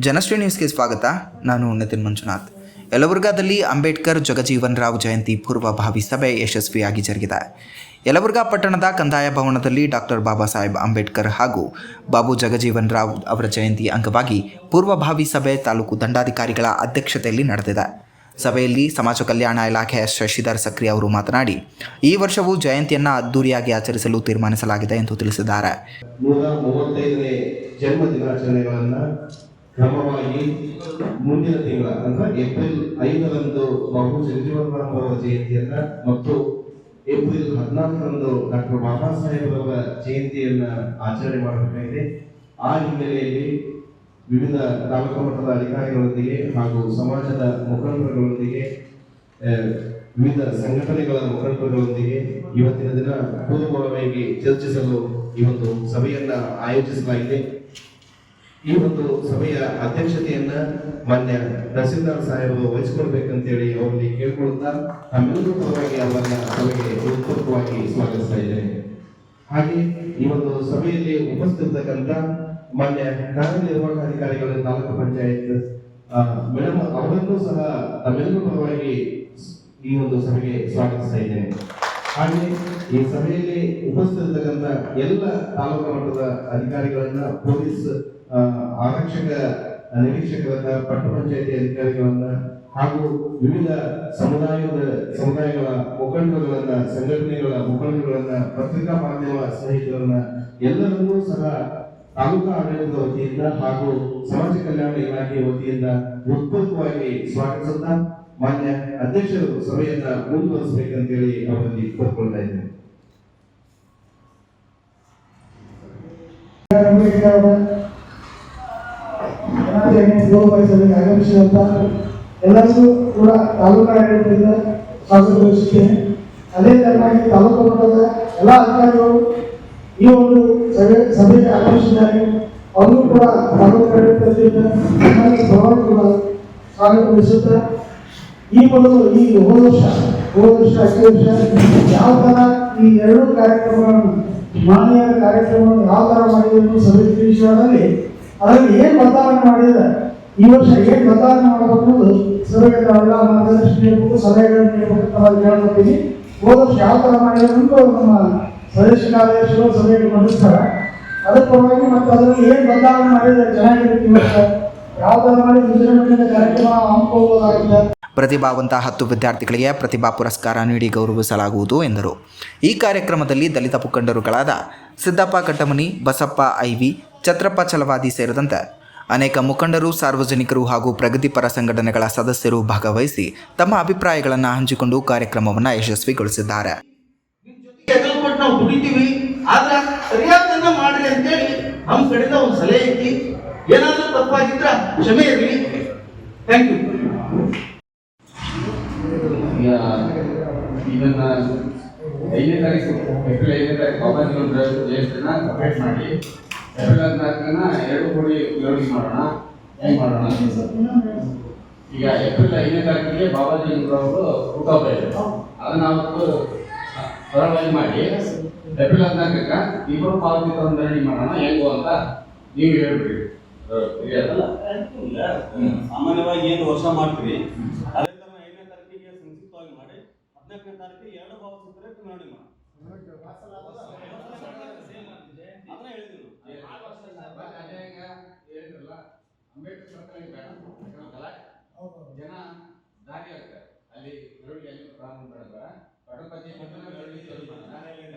ಜನಶ್ರೀ ನ್ಯೂಸ್ಗೆ ಸ್ವಾಗತ. ನಾನು ನಿತಿನ್ ಮಂಜುನಾಥ್. ಯಲಬುರ್ಗಾದಲ್ಲಿ ಅಂಬೇಡ್ಕರ್ ಜಗಜೀವನ್ ರಾವ್ ಜಯಂತಿ ಪೂರ್ವಭಾವಿ ಸಭೆ ಯಶಸ್ವಿಯಾಗಿ ಜರುಗಿದೆ. ಯಲಬುರ್ಗಾ ಪಟ್ಟಣದ ಕಂದಾಯ ಭವನದಲ್ಲಿ ಡಾಕ್ಟರ್ ಬಾಬಾ ಸಾಹೇಬ್ ಅಂಬೇಡ್ಕರ್ ಹಾಗೂ ಬಾಬು ಜಗಜೀವನ್ ರಾವ್ ಅವರ ಜಯಂತಿ ಅಂಗವಾಗಿ ಪೂರ್ವಭಾವಿ ಸಭೆ ತಾಲೂಕು ದಂಡಾಧಿಕಾರಿಗಳ ಅಧ್ಯಕ್ಷತೆಯಲ್ಲಿ ನಡೆದಿದೆ. ಸಭೆಯಲ್ಲಿ ಸಮಾಜ ಕಲ್ಯಾಣ ಇಲಾಖೆಯ ಶಶಿಧರ್ ಸಕ್ರಿ ಅವರು ಮಾತನಾಡಿ, ಈ ವರ್ಷವೂ ಜಯಂತಿಯನ್ನು ಅದ್ದೂರಿಯಾಗಿ ಆಚರಿಸಲು ತೀರ್ಮಾನಿಸಲಾಗಿದೆ ಎಂದು ತಿಳಿಸಿದ್ದಾರೆ. ಕ್ರಮವಾಗಿ ಮುಂದಿನ ತಿಂಗಳ ಅಂದ್ರೆ ಏಪ್ರಿಲ್ 5ರಂದು ಬಾಬು ಜಗಜೀವನ್ ರಾಮ್ ಅವರ ಜಯಂತಿಯನ್ನ ಮತ್ತು ಏಪ್ರಿಲ್ 14ರಂದು ಡಾಕ್ಟರ್ ಬಾಬಾ ಸಾಹೇಬ್ ಅವರ ಜಯಂತಿಯನ್ನ ಆಚರಣೆ ಮಾಡಬೇಕಾಗಿದೆ. ಆ ಹಿನ್ನೆಲೆಯಲ್ಲಿ ವಿವಿಧ ತಾಲೂಕು ಮಟ್ಟದ ಅಧಿಕಾರಿಗಳೊಂದಿಗೆ ಹಾಗೂ ಸಮಾಜದ ಮುಖಂಡರುಗಳೊಂದಿಗೆ ವಿವಿಧ ಸಂಘಟನೆಗಳ ಮುಖಂಡರುಗಳೊಂದಿಗೆ ಇವತ್ತಿನ ದಿನ ಪೂರ್ವಭಾವಿಯಾಗಿ ಚರ್ಚಿಸಲು ಈ ಒಂದು ಸಭೆಯನ್ನ ಆಯೋಜಿಸಲಾಗಿದೆ. ಈ ಒಂದು ಸಭೆಯ ಅಧ್ಯಕ್ಷತೆಯನ್ನ ಮಾನ್ಯ ತಹಸೀಲ್ದಾರ್ ಸಾಹೇಬರು ವಹಿಸಿಕೊಳ್ಬೇಕಂತೇಳಿ ಅವರಲ್ಲಿ ಕೇಳ್ಕೊಳ್ತಾ ನಮ್ಮೆಲ್ಲರೂ ಪರವಾಗಿ ಅವರನ್ನ ಸಭೆಗೆ ಹೃತ್ಪೂರ್ವಕವಾಗಿ ಸ್ವಾಗತಿಸ್ತಾ ಇದ್ದೇನೆ. ಹಾಗೆ ಈ ಒಂದು ಸಭೆಯಲ್ಲಿ ಉಪಸ್ಥಿತಕ್ಕಂತ ಮಾನ್ಯ ಕಾರ್ಯನಿರ್ವಾಹಕಾಧಿಕಾರಿಗಳು ತಾಲೂಕು ಪಂಚಾಯತ್ ಮೇಡಮ್ ಅವರನ್ನು ಸಹ ನಮ್ಮೆಲ್ಲರೂ ಪರವಾಗಿ ಈ ಒಂದು ಸಭೆಗೆ ಸ್ವಾಗತಿಸ್ತಾ ಇದ್ದೇನೆ. ಹಾಗೆ ಈ ಸಭೆಯಲ್ಲಿ ಉಪಸ್ಥಿತಕ್ಕಂತ ಎಲ್ಲ ತಾಲೂಕು ಮಟ್ಟದ ಅಧಿಕಾರಿಗಳನ್ನ, ಪೊಲೀಸ್ ಆರಕ್ಷಕ ನಿರೀಕ್ಷಕರನ್ನ, ಪಟ್ಟಣ ಪಂಚಾಯತಿ ಅಧಿಕಾರಿಗಳನ್ನ ಹಾಗೂ ವಿವಿಧ ಸಮುದಾಯಗಳ ಮುಖಂಡರುಗಳನ್ನ, ಸಂಘಟನೆಗಳ ಮುಖಂಡರುಗಳನ್ನ, ಪತ್ರಿಕಾ ಮಾಧ್ಯಮ ಸ್ನೇಹಿತರನ್ನ ಎಲ್ಲರನ್ನೂ ಸಹ ತಾಲೂಕಾ ಆಡಳಿತದ ವತಿಯಿಂದ ಹಾಗೂ ಸಮಾಜ ಕಲ್ಯಾಣ ಇಲಾಖೆ ವತಿಯಿಂದ ಹೃತ್ಪೂರ್ವಕವಾಗಿ ಸ್ವಾಗತಿಸುತ್ತಾ ಮಾನ್ಯ ಅಧ್ಯಕ್ಷರು ಸಭೆಯನ್ನ ಮುಂದುವರಿಸಬೇಕಂತೇಳಿ ಅವರಲ್ಲಿ ಕೋರ್ಕೊಳ್ತಾ ಇದ್ದೇನೆ. ಆಗಮಿಸಿದಂತ ಎಲ್ಲರಿಗೂ ಕೂಡ ತಾಲೂಕಾ ಆಡಳಿತದಿಂದ ಸ್ವಾಗತಿಸುತ್ತೇನೆ. ಅದೇ ತರನಾಗಿ ತಾಲೂಕು ಮಟ್ಟದ ಎಲ್ಲ ಅಧಿಕಾರಿಗಳು ಈ ಒಂದು ಸಭೆಗೆ ಆಗಮಿಸಿದ್ದಾರೆ. ಅವರು ಕೂಡ ತಾಲೂಕು ಆಡಳಿತದಿಂದ ಕೂಡ ಸ್ವಾಗತಿಸುತ್ತಾ ಈ ಮೊದಲು ಈ ಹೋದ ವರ್ಷ ಯಾವ ತರ ಈ ಎರಡು ಕಾರ್ಯಕ್ರಮಗಳನ್ನು ಮಾನವೀಯ ಕಾರ್ಯಕ್ರಮವನ್ನು ಯಾವ ತರ ಮಾಡಿದ್ರು ಸಭೆ ತಿಳಿಸುವುದರಲ್ಲಿ ಅದರಲ್ಲಿ ಏನ್ ಬದಲಾವಣೆ ಮಾಡಿದ್ರೆ ಈ ವರ್ಷ ಏನ್ ಬದಲಾವಣೆ ಮಾಡಬಹುದು ಸಭೆಗೆ ತಾವೆಲ್ಲ ಮಾರ್ಗದರ್ಶನ ನೀಡಬೇಕು, ಸಲಹೆಗಳನ್ನು ನೀಡಬೇಕು ಅಂತ ಕೇಳ್ಕೊತೀವಿ. ಹೋದ ವರ್ಷ ಯಾವ ತರ ಮಾಡಿದ್ರು ನಮ್ಮ ಸದಸ್ಯ ಕಾರ್ಯದರ್ಶಿಗಳು ಸಭೆಗೆ ಮಂಡಿಸ್ತಾರೆ. ಅದರ ಪರವಾಗಿ ಮತ್ತು ಅದರಲ್ಲಿ ಏನ್ ಬದಲಾವಣೆ ಮಾಡಿದ್ರೆ ಚೆನ್ನಾಗಿರುತ್ತೆ, ಈ ವರ್ಷ ಯಾವ ತರ ಮಾಡಿ ವಿಜೃಂಭಣೆಯಿಂದ ಕಾರ್ಯಕ್ರಮ ಹಮ್ಮಿಕೊಳ್ಳಬಹುದಾಗುತ್ತೆ. ಪ್ರತಿಭಾವಂತ 10 ವಿದ್ಯಾರ್ಥಿಗಳಿಗೆ ಪ್ರತಿಭಾ ಪುರಸ್ಕಾರ ನೀಡಿ ಗೌರವಿಸಲಾಗುವುದು ಎಂದರು. ಈ ಕಾರ್ಯಕ್ರಮದಲ್ಲಿ ದಲಿತ ಮುಖಂಡರುಗಳಾದ ಸಿದ್ದಪ್ಪ ಕಟ್ಟಮನಿ, ಬಸಪ್ಪ ಐವಿ, ಛತ್ರಪ್ಪ ಛಲವಾದಿ ಸೇರಿದಂತೆ ಅನೇಕ ಮುಖಂಡರು, ಸಾರ್ವಜನಿಕರು ಹಾಗೂ ಪ್ರಗತಿಪರ ಸಂಘಟನೆಗಳ ಸದಸ್ಯರು ಭಾಗವಹಿಸಿ ತಮ್ಮ ಅಭಿಪ್ರಾಯಗಳನ್ನು ಹಂಚಿಕೊಂಡು ಕಾರ್ಯಕ್ರಮವನ್ನು ಯಶಸ್ವಿಗೊಳಿಸಿದ್ದಾರೆ. ಏನಾದರೂ ತಪ್ಪಾಗಿದ್ರೆ ಕ್ಷಮೆ ಇರಲಿ. Thank you. ಇದನ್ನ 5ನೇ ತಾರೀಕು ಏಪ್ರಿಲ್ 5ನೇ ತಾರೀಕು ಬಾಬಾ ಜೀವನ್ ರಾವ್ ಜಯಂತಿನ ಕಂಪ್ಲೀಟ್ ಮಾಡಿ ಏಪ್ರಿಲ್ 14ನ 2 ಕೋಟಿ ಮೆರವಣಿಗೆ ಮಾಡೋಣ. ಹೆಂಗೆ ಮಾಡೋಣ? ಈಗ ಏಪ್ರಿಲ್ 5ನೇ ತಾರೀಕಿಗೆ ಬಾಬಾ ಜೀವನ್ ರಾವ್ ಹುಟ್ಟುಹಬ್ಬ ಇದೆ. ಅದನ್ನ ಅವತ್ತು ಸರಳವಾಗಿ ಮಾಡಿ ಏಪ್ರಿಲ್ 14ಕ್ಕೆ ಇಬ್ಬರು ಪಾವತಿ ಮೆರವಣಿಗೆ ಮಾಡೋಣ. ಹೆಂಗು ಅಂತ ನೀವು ಹೇಳ್ಬಿಡಿ. ಸಾಮಾನ್ಯವಾಗಿ ಏನು ವರ್ಷ ಮಾಡ್ತೀವಿ ಅದೇ ತರ 5ನೇ ತಾರೀಕಿಗೆ ಸಂಕ್ಷಿಪ್ತವಾಗಿ ಮಾಡಿ 14ನೇ ತಾರೀಕಿಗೆ 2 ಭಾವಚಿತ್ರ ಮೆರವಣಿಗೆ ಮಾಡಿ ಅದನ್ನ ಹೇಳಿದ್ರು. ಅಂಬೇಡ್ಕರ್ ಸರ್ಕಲ್ ಬೇಡ ಜನ ದಾರಿ ಆಗ್ತಾರೆ. ಅಲ್ಲಿ ಮೆರವಣಿಗೆ ಅಲ್ಲಿ ಪ್ರಾರಂಭ ಮಾಡಿದ್ರೆ ಪಟಪತಿ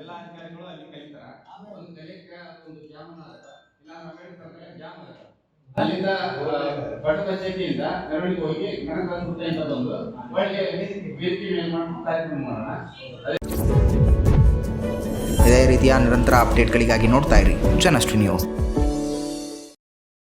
ಎಲ್ಲ ಅಧಿಕಾರಿಗಳು ಅಲ್ಲಿ ಕಲಿತಾರ. ಒಂದು ಕಲಿಯಕ್ಕೆ ಒಂದು ಜಾಮೂನ್ ಆಗುತ್ತೆ, ಇಲ್ಲ ಅಂಬೇಡ್ಕರ್ ಸರ್ಕಲ್ ಜಾಮ್ ಆಗುತ್ತೆ. ಅಲ್ಲಿಂದ ಪಟ್ಟಣ ಪಂಚಾಯತಿಯಿಂದ ಮೆರವಣಿಗೆ ಹೋಗಿ ಕನಕ ವೃತ್ತದಿಂದ ಬಂದು ಒಳ್ಳೆ ವೇದಿಕೆ ಮೇಲೆ ಮಾಡಿ ಕಾರ್ಯಕ್ರಮ ಮಾಡೋಣ. ಇದೇ ರೀತಿಯ ನಿರಂತರ ಅಪ್ಡೇಟ್ಗಳಿಗಾಗಿ ನೋಡ್ತಾ ಇರಿ ಜನಶ್ರೀ ನ್ಯೂಸ್.